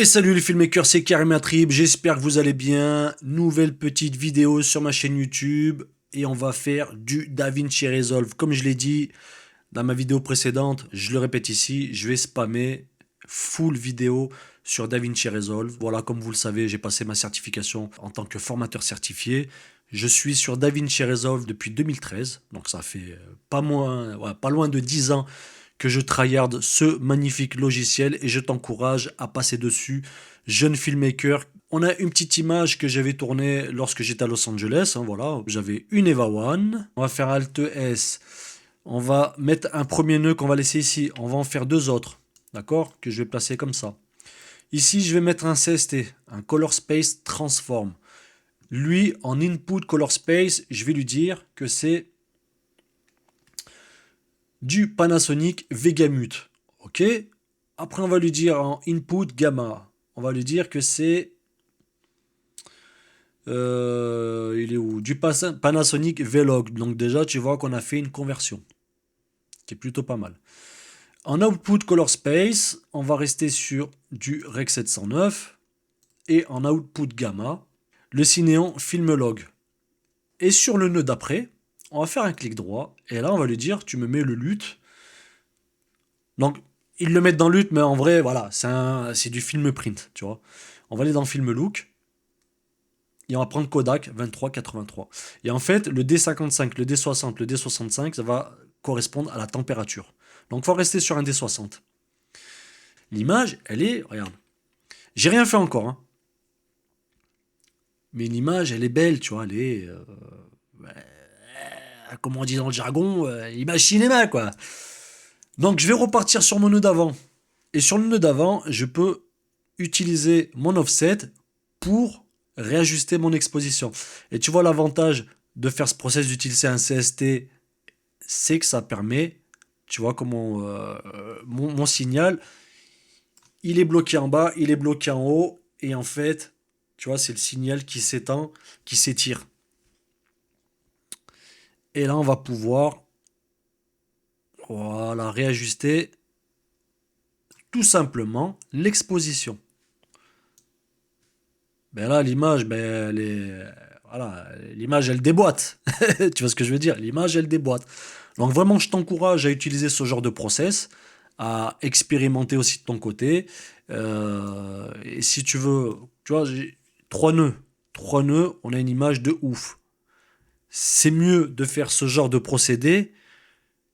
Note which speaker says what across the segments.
Speaker 1: Et salut les filmmakers, c'est Karimatrip, j'espère que vous allez bien. Nouvelle petite vidéo sur ma chaîne YouTube et on va faire du DaVinci Resolve. Comme je l'ai dit dans ma vidéo précédente, je le répète ici, je vais spammer full vidéo sur DaVinci Resolve. Voilà, comme vous le savez, j'ai passé ma certification en tant que formateur certifié. Je suis sur DaVinci Resolve depuis 2013, donc ça fait pas loin de 10 ans que je tryhard ce magnifique logiciel et je t'encourage à passer dessus, jeune filmmaker. On a une petite image que j'avais tournée lorsque j'étais à Los Angeles, hein, voilà. J'avais une EVA One. On va faire Alt S. On va mettre un premier nœud qu'on va laisser ici. On va en faire deux autres, d'accord, que je vais placer comme ça. Ici, je vais mettre un CST, un Color Space Transform. Lui, en input Color Space, je vais lui dire que c'est du Panasonic Vegamut. Ok. Après, on va lui dire en input gamma. On va lui dire que c'est. Il est où? Du Panasonic Velog. Donc, déjà, tu vois qu'on a fait une conversion. Qui est plutôt pas mal. En output color space, on va rester sur du Rec 709. Et en output gamma, le Cineon Filmlog. Et sur le nœud d'après, on va faire un clic droit. Et là, on va lui dire tu me mets le LUT. Donc, ils le mettent dans LUT, mais en vrai, voilà, c'est du film print, tu vois. On va aller dans film look et on va prendre Kodak 2383. Et en fait, le D55, le D60, le D65, ça va correspondre à la température. Donc, il faut rester sur un D60. L'image, elle est, regarde, j'ai rien fait encore, hein. Mais l'image, elle est belle, tu vois, elle est, comme on dit dans le jargon, image cinéma, quoi. Donc, je vais repartir sur mon nœud d'avant. Et sur le nœud d'avant, je peux utiliser mon offset pour réajuster mon exposition. Et tu vois l'avantage de faire ce process d'utiliser un CST, c'est que ça permet, tu vois comment mon signal, il est bloqué en bas, il est bloqué en haut, et en fait, tu vois, c'est le signal qui s'étend, qui s'étire. Et là, on va pouvoir, voilà, réajuster tout simplement l'exposition. Ben là, l'image, ben, elle est, voilà, l'image, elle déboîte. Tu vois ce que je veux dire? L'image, elle déboîte. Donc vraiment, je t'encourage à utiliser ce genre de process, à expérimenter aussi de ton côté. Et si tu veux, tu vois, j'ai trois nœuds. Trois nœuds, on a une image de ouf. C'est mieux de faire ce genre de procédé,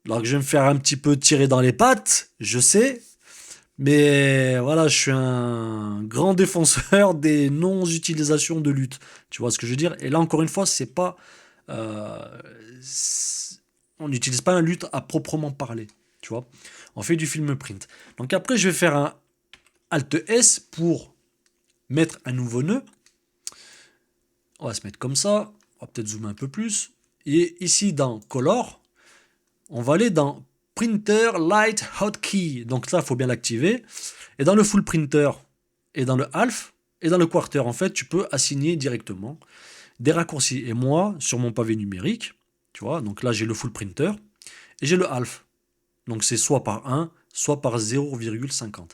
Speaker 1: alors que je vais me faire un petit peu tirer dans les pattes, je sais, mais voilà, je suis un grand défenseur des non-utilisations de lutte. Tu vois ce que je veux dire? Et là, encore une fois, c'est pas. euh, on n'utilise pas un lutte à proprement parler. Tu vois? On fait du film print. Donc après, je vais faire un Alt S pour mettre un nouveau nœud. On va se mettre comme ça. On va peut-être zoomer un peu plus. Et ici, dans Color, on va aller dans Printer Light Hotkey. Donc là, il faut bien l'activer. Et dans le Full Printer, et dans le Half, et dans le Quarter, en fait, tu peux assigner directement des raccourcis. Et moi, sur mon pavé numérique, tu vois, donc là, j'ai le Full Printer, et j'ai le Half. Donc c'est soit par 1, soit par 0,50.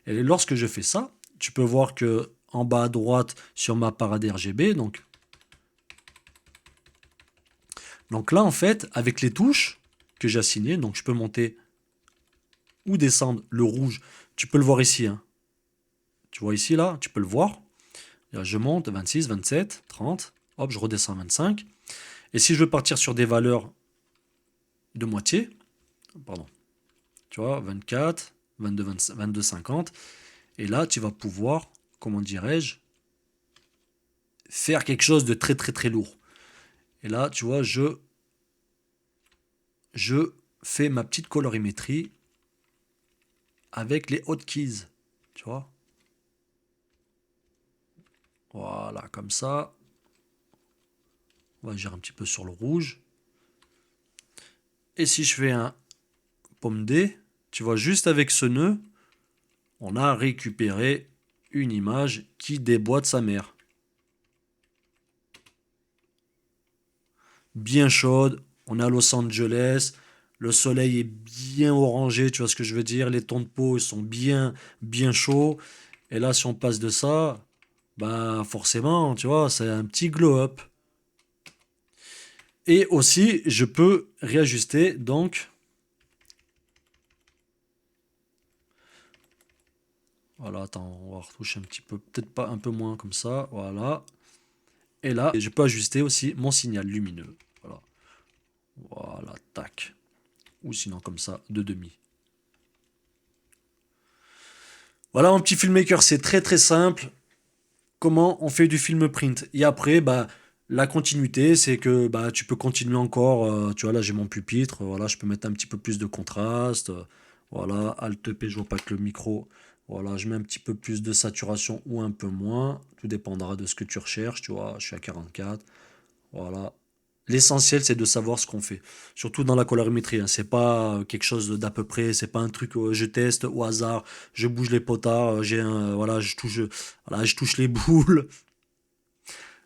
Speaker 1: Et lorsque je fais ça, tu peux voir que en bas à droite, sur ma parade RGB, donc là, en fait, avec les touches que j'ai assignées, donc je peux monter ou descendre le rouge. Tu peux le voir ici, hein. Tu vois ici, là, tu peux le voir. Je monte 26, 27, 30. Hop, je redescends 25. Et si je veux partir sur des valeurs de moitié, pardon, tu vois, 24, 22, 22, 50. Et là, tu vas pouvoir, comment dirais-je, faire quelque chose de très, très, très lourd. Et là, tu vois, je fais ma petite colorimétrie avec les hotkeys. Tu vois? Voilà, comme ça. On va agir un petit peu sur le rouge. Et si je fais un pomme D, tu vois, juste avec ce nœud, on a récupéré une image qui déboîte sa mère. Bien chaude, on est à Los Angeles, le soleil est bien orangé, tu vois ce que je veux dire, les tons de peau sont bien chauds. Et là, si on passe de ça, bah forcément, tu vois, c'est un petit glow-up. Et aussi, je peux réajuster, donc, voilà, attends, on va retoucher un petit peu, peut-être pas un peu moins comme ça, voilà. Et là, je peux ajuster aussi mon signal lumineux. Voilà, voilà, tac. Ou sinon comme ça, de demi. Voilà, mon petit filmmaker, c'est très très simple. Comment on fait du film print. Et après, bah, la continuité, c'est que bah, tu peux continuer encore. Tu vois, là, j'ai mon pupitre. Voilà, je peux mettre un petit peu plus de contraste. Voilà, Alt P, je vois pas que le micro. Voilà, je mets un petit peu plus de saturation ou un peu moins. Tout dépendra de ce que tu recherches. Tu vois, je suis à 44. Voilà. L'essentiel, c'est de savoir ce qu'on fait. Surtout dans la colorimétrie, hein. C'est pas quelque chose d'à peu près. C'est pas un truc je teste au hasard. Je bouge les potards. Voilà, voilà, je touche les boules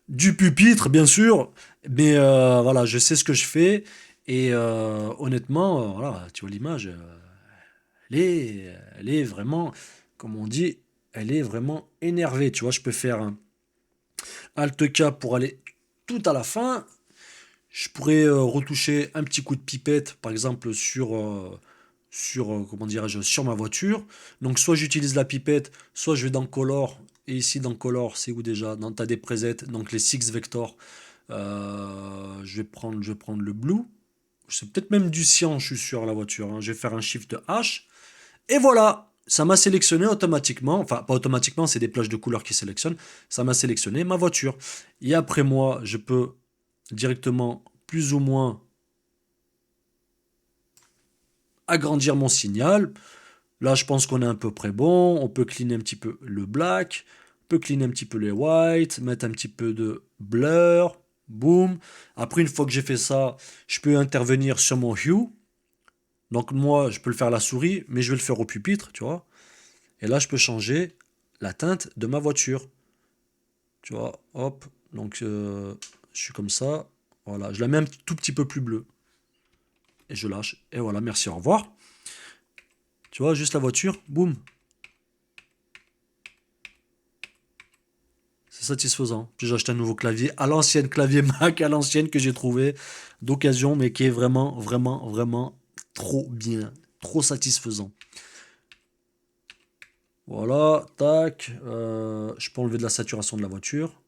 Speaker 1: du pupitre, bien sûr, mais voilà, je sais ce que je fais et honnêtement, voilà, tu vois l'image, elle est vraiment, comme on dit, elle est vraiment énervée. Tu vois, je peux faire un Alt K pour aller tout à la fin. Je pourrais retoucher un petit coup de pipette, par exemple comment dirais-je, sur ma voiture. Donc soit j'utilise la pipette, soit je vais dans Color. Et ici dans Color, c'est où déjà? Dans t'as des presets, donc les Six Vector. Je vais prendre le blue. C'est peut-être même du cyan, je suis sûr, la voiture, hein. Je vais faire un shift H. Et voilà, ça m'a sélectionné automatiquement. Enfin, pas automatiquement, c'est des plages de couleurs qui sélectionnent. Ça m'a sélectionné ma voiture. Et après moi, je peux directement, plus ou moins, agrandir mon signal. Là, je pense qu'on est à peu près bon. On peut cleaner un petit peu le black. On peut cleaner un petit peu les whites. Mettre un petit peu de blur. Boom. Après, une fois que j'ai fait ça, je peux intervenir sur mon hue. Donc moi, je peux le faire à la souris, mais je vais le faire au pupitre, tu vois. Et là, je peux changer la teinte de ma voiture. Tu vois, hop. Donc, je suis comme ça. Voilà, je la mets un tout petit peu plus bleu. Et je lâche. Et voilà, merci, au revoir. Tu vois, juste la voiture, boum. C'est satisfaisant. Puis j'ai acheté un nouveau clavier, à l'ancienne clavier Mac, à l'ancienne que j'ai trouvé d'occasion, mais qui est vraiment, vraiment, vraiment trop bien. Trop satisfaisant. Voilà, tac. Je peux enlever de la saturation de la voiture.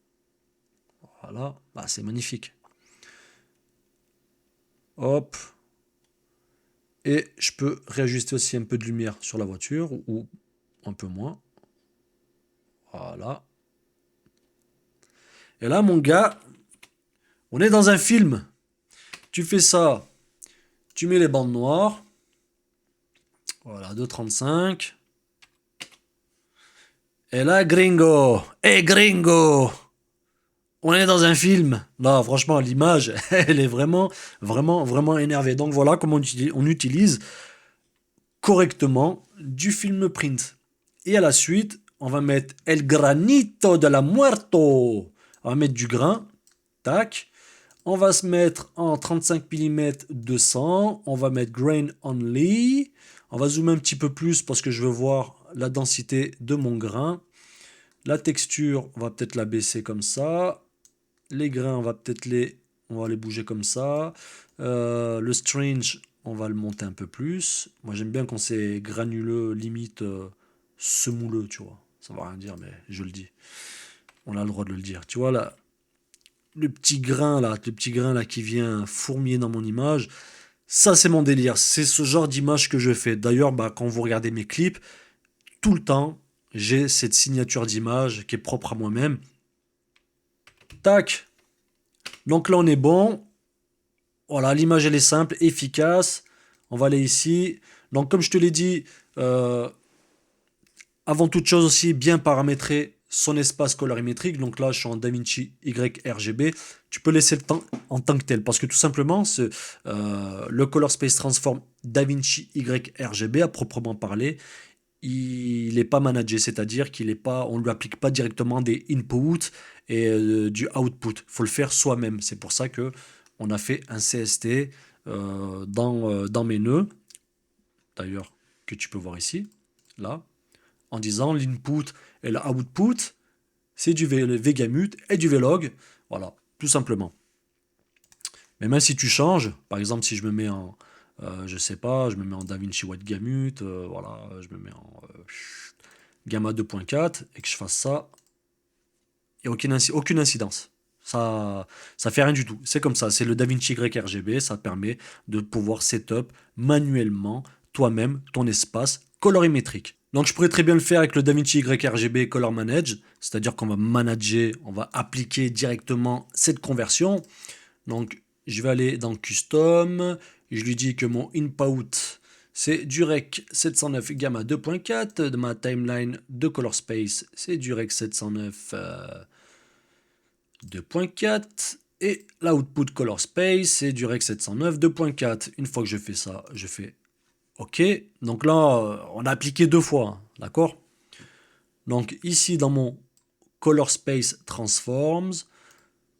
Speaker 1: Voilà, bah, c'est magnifique. Hop. Et je peux réajuster aussi un peu de lumière sur la voiture, ou un peu moins. Voilà. Et là, mon gars, on est dans un film. Tu fais ça, tu mets les bandes noires. Voilà, 2,35. Et là, gringo, hey gringo, on est dans un film. Là, franchement, l'image, elle est vraiment, vraiment, vraiment énervée. Donc voilà comment on utilise correctement du film print. Et à la suite, on va mettre El Granito de la Muerto. On va mettre du grain. Tac. On va se mettre en 35 mm 200. On va mettre Grain Only. On va zoomer un petit peu plus parce que je veux voir la densité de mon grain. La texture, on va peut-être la baisser comme ça. Les grains, on va les bouger comme ça. Le strange, on va le monter un peu plus. Moi, j'aime bien quand c'est granuleux, limite semouleux, tu vois. Ça va rien dire, mais je le dis. On a le droit de le dire. Tu vois, là, le petit grain là qui vient fourmiller dans mon image, ça, c'est mon délire. C'est ce genre d'image que je fais. D'ailleurs, bah, quand vous regardez mes clips, tout le temps, j'ai cette signature d'image qui est propre à moi-même. Tac. Donc là, on est bon. Voilà, l'image, elle est simple, efficace. On va aller ici. Donc, comme je te l'ai dit, euh, avant toute chose aussi, bien paramétrer son espace colorimétrique. Donc là, je suis en DaVinci YRGB. Tu peux laisser le temps en tant que tel. Parce que tout simplement, le Color Space Transform DaVinci YRGB, à proprement parler, il n'est pas managé, c'est-à-dire qu'il est pas, on ne lui applique pas directement des inputs et du output. Il faut le faire soi-même. C'est pour ça que on a fait un CST dans mes nœuds, d'ailleurs, que tu peux voir ici, là. en disant l'input et l'output, c'est du Vegamut et du Vlog. Voilà, tout simplement. Mais même si tu changes, par exemple, si je me mets en, je sais pas, je me mets en DaVinci White Gamut, voilà, je me mets en Gamma 2.4 et que je fasse ça, il n'y a aucune incidence. Ça fait rien du tout. C'est comme ça. C'est le DaVinci Grec RGB. Ça te permet de pouvoir setup manuellement toi-même ton espace colorimétrique. Donc je pourrais très bien le faire avec le DaVinci Y RGB Color Manage, c'est-à-dire qu'on va manager, on va appliquer directement cette conversion. Donc je vais aller dans Custom, je lui dis que mon input c'est du Rec 709 Gamma 2.4, de ma timeline de Color Space c'est du Rec 709 2.4 et l'output Color Space c'est du Rec 709 2.4. Une fois que je fais ça, je fais OK. Donc là, on a appliqué deux fois, hein, d'accord? Donc ici dans mon Color Space Transforms,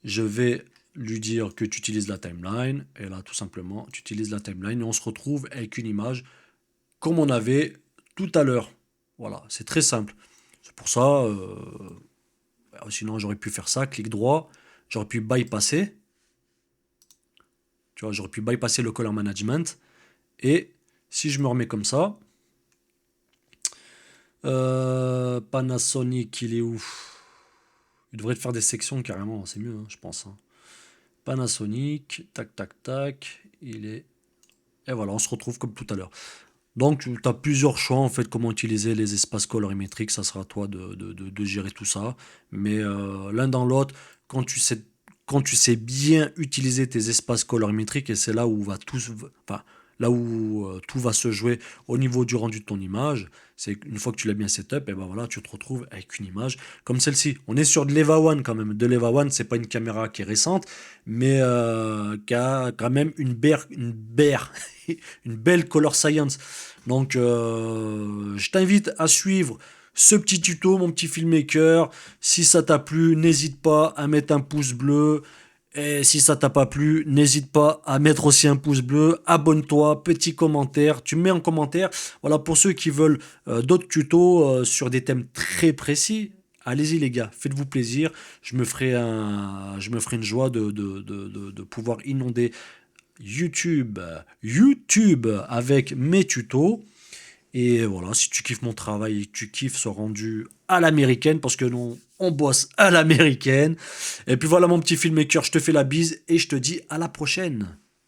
Speaker 1: je vais lui dire que tu utilises la timeline, et là tout simplement tu utilises la timeline et on se retrouve avec une image comme on avait tout à l'heure. Voilà, c'est très simple. C'est pour ça, sinon j'aurais pu faire ça, clic droit, j'aurais pu bypasser, tu vois, j'aurais pu bypasser le color management, et si je me remets comme ça, Panasonic, il est où? Il devrait te faire des sections carrément, c'est mieux, hein, je pense, hein. Panasonic, tac, tac, tac, il est... Et voilà, on se retrouve comme tout à l'heure. Donc, tu as plusieurs choix, en fait, comment utiliser les espaces colorimétriques. Ça sera à toi de gérer tout ça. Mais l'un dans l'autre, quand tu sais bien utiliser tes espaces colorimétriques, et c'est là où va tout, enfin, là où tout va se jouer au niveau du rendu de ton image, c'est une fois que tu l'as bien setup, et ben voilà, tu te retrouves avec une image comme celle-ci. On est sur de l'EVA One quand même. De l'EVA One, c'est pas une caméra qui est récente, mais qui a quand même une belle color science. Donc, je t'invite à suivre ce petit tuto, mon petit filmmaker. Si ça t'a plu, n'hésite pas à mettre un pouce bleu. Et si ça t'a pas plu, n'hésite pas à mettre aussi un pouce bleu. Abonne-toi, petit commentaire. Tu mets en commentaire. Voilà, pour ceux qui veulent d'autres tutos sur des thèmes très précis. Allez-y les gars, faites-vous plaisir. Je me ferai une joie de pouvoir inonder YouTube avec mes tutos. Et voilà, si tu kiffes mon travail et que tu kiffes ce rendu à l'américaine, parce que nous, on bosse à l'américaine. Et puis voilà mon petit filmmaker, je te fais la bise et je te dis à la prochaine.